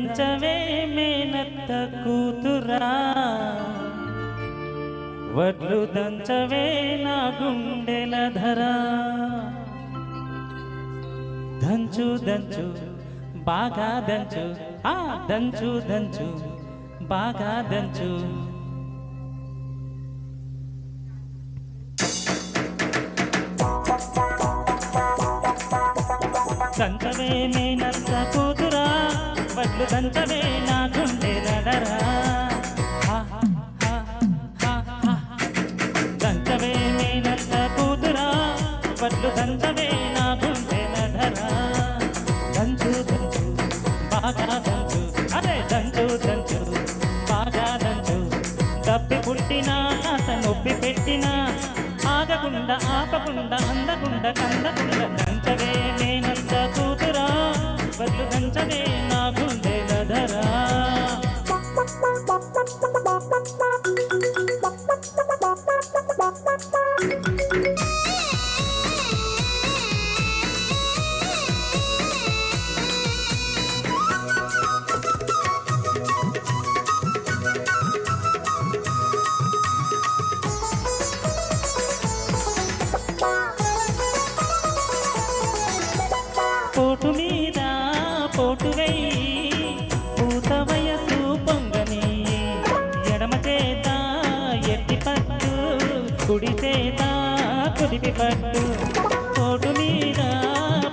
దంచవే మేనత్త కూతురా వడ్లు దంచవే నా గుండెల ధరా దంచు దంచు బాగా దంచు ఆ దంచు దంచు బాగా దంచు దంచవే మేనత్త కూతురా వడ్లు దంచవే నా గుండెల ధరా దంచవే మేనత్త కూతురా వడ్లు దంచవే నా గుండెల ధరా దంచు దంచు బాగా దంచు అరే దంచు దంచు బాగా దంచు తప్పి పుట్టినా కాస్త నొప్పి పెట్టినా ఆగకుండా ఆపకుండా అందకుండా కందకుండా దంచవే మేనత్త కూతురా వడ్లు దంచవే నా గుండెల ధరా పోటు మీద పోటు వెయ్యి పూత వయసు పొంగని ఎడమ చేత ఎత్తి పట్టు కుడి చేత కుదిపి పట్టు పోటు మీద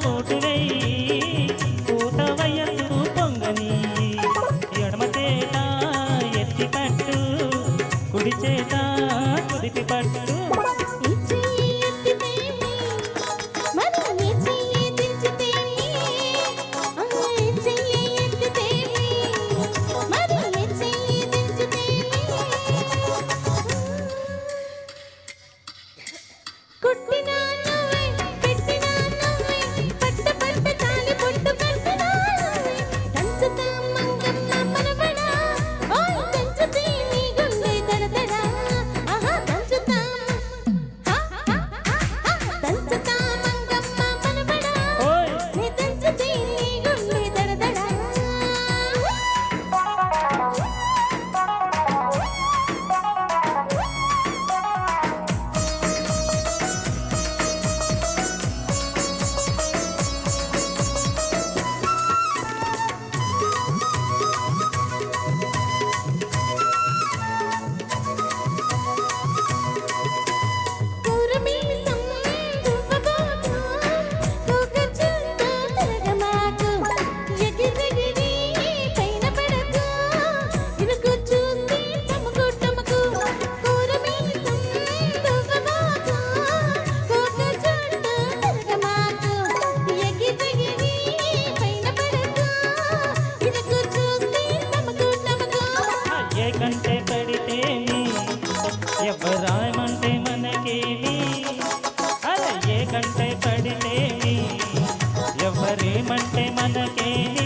పోటు వెయ్యి పూత వయసు పొంగని ఎడమ చేత ఎత్తి పట్టు కుడి చేత కుదిపి పట్టు కంటే పడితేమి ఎవరాయమంటే మనకేమి అరే ఏ కంటే పడితేమి ఎవరేమంటే మనకేమి